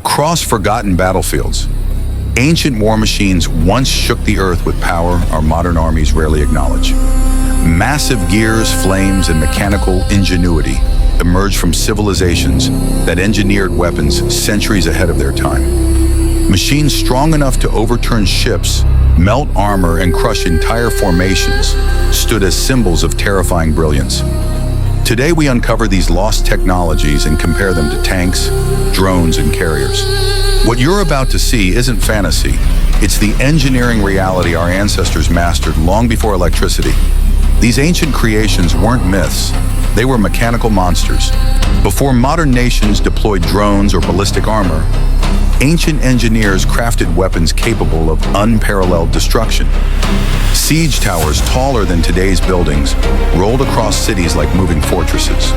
Across forgotten battlefields, ancient war machines once shook the earth with power our modern armies rarely acknowledge. Massive gears, flames, and mechanical ingenuity emerged from civilizations that engineered weapons centuries ahead of their time. Machines strong enough to overturn ships, melt armor, and crush entire formations stood as symbols of terrifying brilliance. Today we uncover these lost technologies and compare them to tanks, drones, and carriers. What you're about to see isn't fantasy. It's the engineering reality our ancestors mastered long before electricity. These ancient creations weren't myths. They were mechanical monsters. Before modern nations deployed drones or ballistic armor, ancient engineers crafted weapons capable of unparalleled destruction. Siege towers taller than today's buildings rolled across cities like moving fortresses.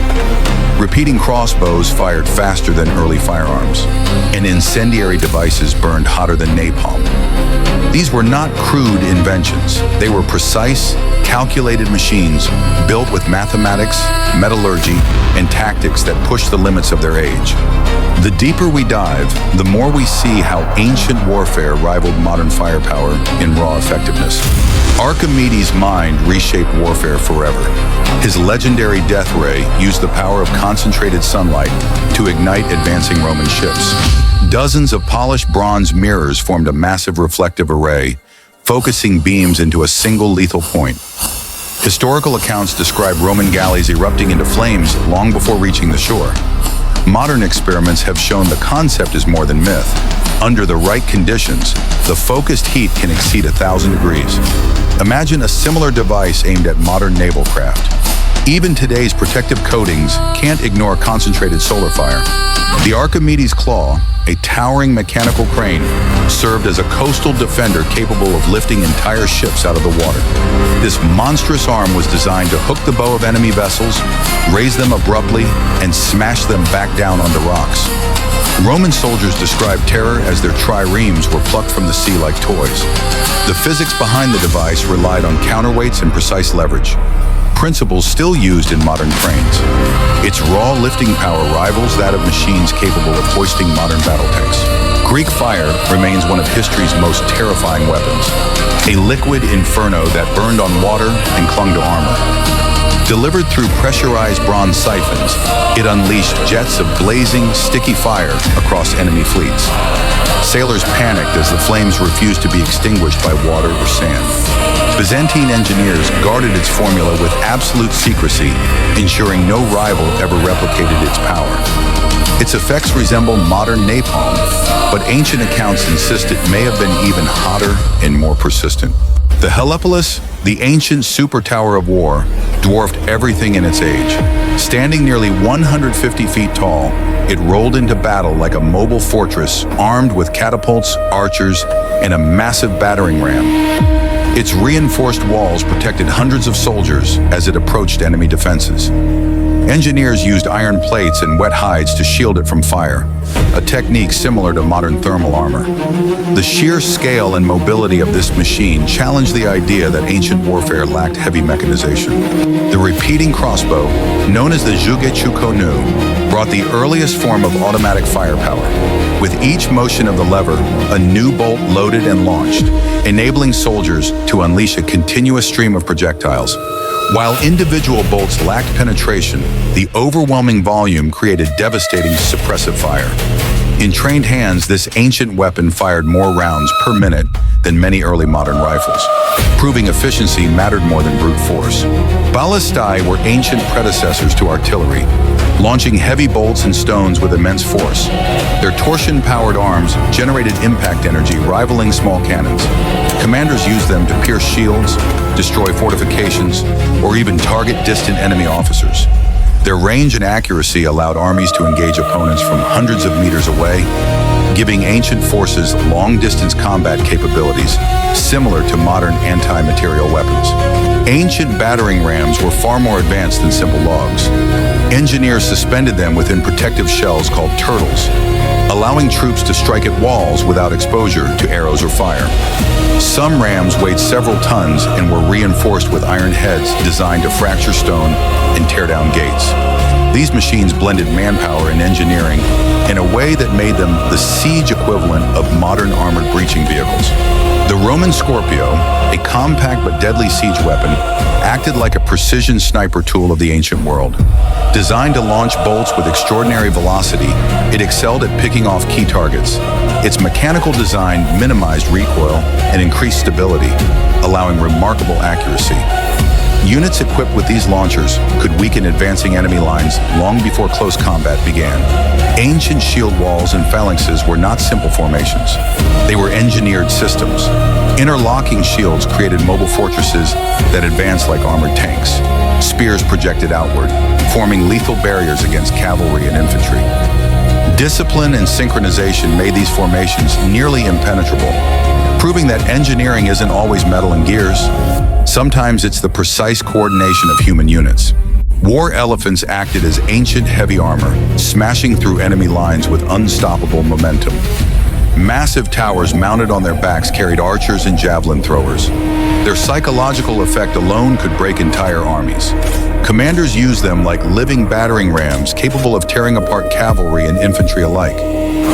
Repeating crossbows fired faster than early firearms, and incendiary devices burned hotter than napalm. These were not crude inventions. They were precise, calculated machines built with mathematics, metallurgy, and tactics that pushed the limits of their age. The deeper we dive, the more we see how ancient warfare rivaled modern firepower in raw effectiveness. Archimedes' mind reshaped warfare forever. His legendary death ray used the power of concentrated sunlight to ignite advancing Roman ships. Dozens of polished bronze mirrors formed a massive reflective array, focusing beams into a single lethal point. Historical accounts describe Roman galleys erupting into flames long before reaching the shore. Modern experiments have shown the concept is more than myth. Under the right conditions, the focused heat can exceed 1,000 degrees. Imagine a similar device aimed at modern naval craft. Even today's protective coatings can't ignore concentrated solar fire. The Archimedes claw, a towering mechanical crane, served as a coastal defender capable of lifting entire ships out of the water. This monstrous arm was designed to hook the bow of enemy vessels, raise them abruptly, and smash them back down onto rocks. Roman soldiers described terror as their triremes were plucked from the sea like toys. The physics behind the device relied on counterweights and precise leverage, principles still used in modern cranes. Its raw lifting power rivals that of machines capable of hoisting modern battle tanks. Greek fire remains one of history's most terrifying weapons, a liquid inferno that burned on water and clung to armor. Delivered through pressurized bronze siphons, it unleashed jets of blazing, sticky fire across enemy fleets. Sailors panicked as the flames refused to be extinguished by water or sand. Byzantine engineers guarded its formula with absolute secrecy, ensuring no rival ever replicated its power. Its effects resemble modern napalm, but ancient accounts insist it may have been even hotter and more persistent. The Helepolis, the ancient super tower of war, dwarfed everything in its age. Standing nearly 150 feet tall, it rolled into battle like a mobile fortress armed with catapults, archers, and a massive battering ram. Its reinforced walls protected hundreds of soldiers as it approached enemy defenses. Engineers used iron plates and wet hides to shield it from fire, a technique similar to modern thermal armor. The sheer scale and mobility of this machine challenged the idea that ancient warfare lacked heavy mechanization. The repeating crossbow, known as the Jugechu, brought the earliest form of automatic firepower. With each motion of the lever, a new bolt loaded and launched, enabling soldiers to unleash a continuous stream of projectiles. While individual bolts lacked penetration, the overwhelming volume created devastating suppressive fire. In trained hands, this ancient weapon fired more rounds per minute than many early modern rifles, proving efficiency mattered more than brute force. Ballistae were ancient predecessors to artillery, launching heavy bolts and stones with immense force. Their torsion-powered arms generated impact energy rivaling small cannons. Commanders used them to pierce shields, destroy fortifications, or even target distant enemy officers. Their range and accuracy allowed armies to engage opponents from hundreds of meters away, giving ancient forces long-distance combat capabilities similar to modern anti-material weapons. Ancient battering rams were far more advanced than simple logs. Engineers suspended them within protective shells called turtles, allowing troops to strike at walls without exposure to arrows or fire. Some rams weighed several tons and were reinforced with iron heads designed to fracture stone and tear down gates. These machines blended manpower and engineering in a way that made them the siege equivalent of modern armored breaching vehicles. The Roman Scorpio, a compact but deadly siege weapon, acted like a precision sniper tool of the ancient world. Designed to launch bolts with extraordinary velocity, it excelled at picking off key targets. Its mechanical design minimized recoil and increased stability, allowing remarkable accuracy. Units equipped with these launchers could weaken advancing enemy lines long before close combat began. Ancient shield walls and phalanxes were not simple formations. They were engineered systems. Interlocking shields created mobile fortresses that advanced like armored tanks. Spears projected outward, forming lethal barriers against cavalry and infantry. Discipline and synchronization made these formations nearly impenetrable, proving that engineering isn't always metal and gears. Sometimes it's the precise coordination of human units. War elephants acted as ancient heavy armor, smashing through enemy lines with unstoppable momentum. Massive towers mounted on their backs carried archers and javelin throwers. Their psychological effect alone could break entire armies. Commanders used them like living battering rams capable of tearing apart cavalry and infantry alike,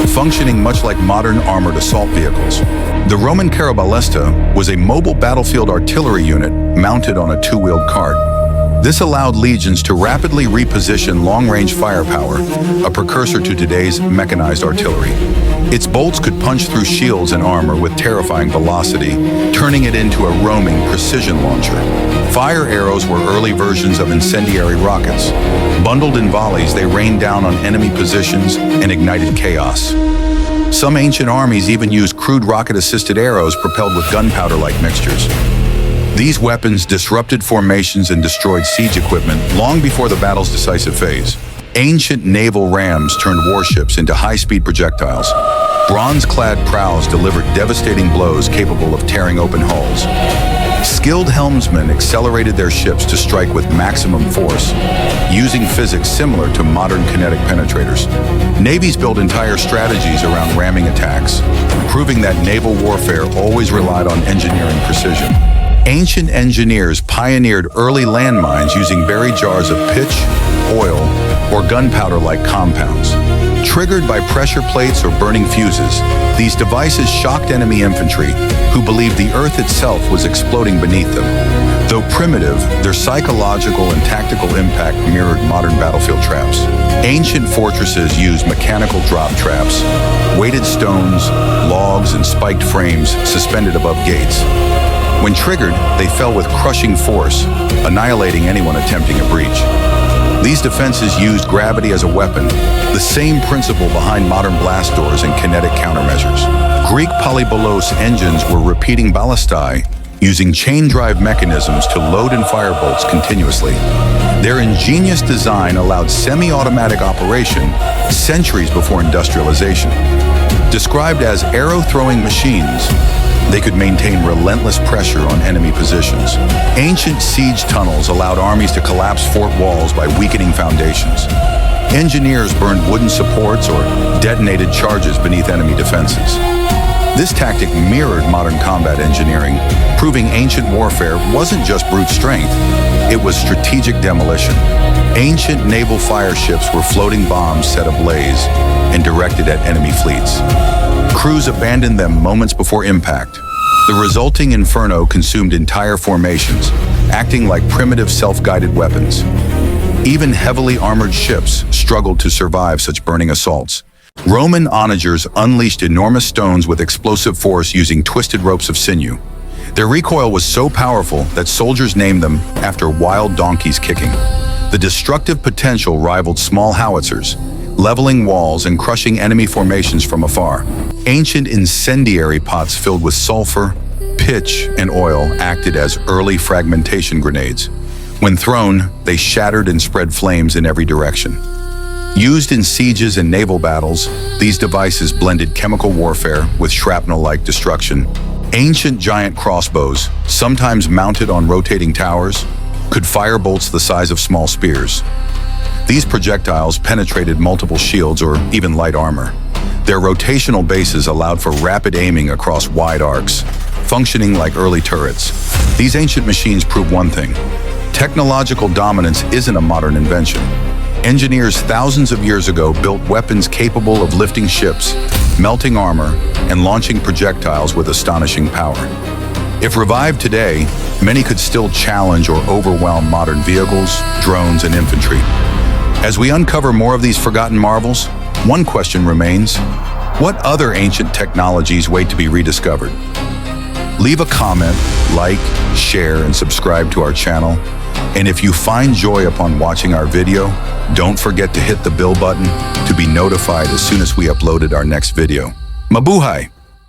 functioning much like modern armored assault vehicles. The Roman caraballista was a mobile battlefield artillery unit mounted on a two-wheeled cart. This allowed legions to rapidly reposition long-range firepower, a precursor to today's mechanized artillery. Its bolts could punch through shields and armor with terrifying velocity, turning it into a roaming precision launcher. Fire arrows were early versions of incendiary rockets. Bundled in volleys, they rained down on enemy positions and ignited chaos. Some ancient armies even used crude rocket-assisted arrows propelled with gunpowder-like mixtures. These weapons disrupted formations and destroyed siege equipment long before the battle's decisive phase. Ancient naval rams turned warships into high-speed projectiles. Bronze-clad prows delivered devastating blows capable of tearing open hulls. Skilled helmsmen accelerated their ships to strike with maximum force, using physics similar to modern kinetic penetrators. Navies built entire strategies around ramming attacks, proving that naval warfare always relied on engineering precision. Ancient engineers pioneered early landmines using buried jars of pitch, oil, or gunpowder-like compounds. Triggered by pressure plates or burning fuses, these devices shocked enemy infantry, who believed the earth itself was exploding beneath them. Though primitive, their psychological and tactical impact mirrored modern battlefield traps. Ancient fortresses used mechanical drop traps, weighted stones, logs, and spiked frames suspended above gates. When triggered, they fell with crushing force, annihilating anyone attempting a breach. These defenses used gravity as a weapon, the same principle behind modern blast doors and kinetic countermeasures. Greek polybolos engines were repeating ballistae, using chain drive mechanisms to load and fire bolts continuously. Their ingenious design allowed semi-automatic operation centuries before industrialization. Described as arrow-throwing machines, they could maintain relentless pressure on enemy positions. Ancient siege tunnels allowed armies to collapse fort walls by weakening foundations. Engineers burned wooden supports or detonated charges beneath enemy defenses. This tactic mirrored modern combat engineering, proving ancient warfare wasn't just brute strength, it was strategic demolition. Ancient naval fire ships were floating bombs set ablaze and directed at enemy fleets. Crews abandoned them moments before impact. The resulting inferno consumed entire formations, acting like primitive self-guided weapons. Even heavily armored ships struggled to survive such burning assaults. Roman onagers unleashed enormous stones with explosive force using twisted ropes of sinew. Their recoil was so powerful that soldiers named them after wild donkeys kicking. The destructive potential rivaled small howitzers, leveling walls and crushing enemy formations from afar. Ancient incendiary pots filled with sulfur, pitch, and oil acted as early fragmentation grenades. When thrown, they shattered and spread flames in every direction. Used in sieges and naval battles, these devices blended chemical warfare with shrapnel-like destruction. Ancient giant crossbows, sometimes mounted on rotating towers, could fire bolts the size of small spears. These projectiles penetrated multiple shields or even light armor. Their rotational bases allowed for rapid aiming across wide arcs, functioning like early turrets. These ancient machines prove one thing: technological dominance isn't a modern invention. Engineers thousands of years ago built weapons capable of lifting ships, melting armor, and launching projectiles with astonishing power. If revived today, many could still challenge or overwhelm modern vehicles, drones, and infantry. As we uncover more of these forgotten marvels, one question remains: what other ancient technologies wait to be rediscovered? Leave a comment, like, share, and subscribe to our channel. And if you find joy upon watching our video, don't forget to hit the bell button to be notified as soon as we uploaded our next video. Mabuhay!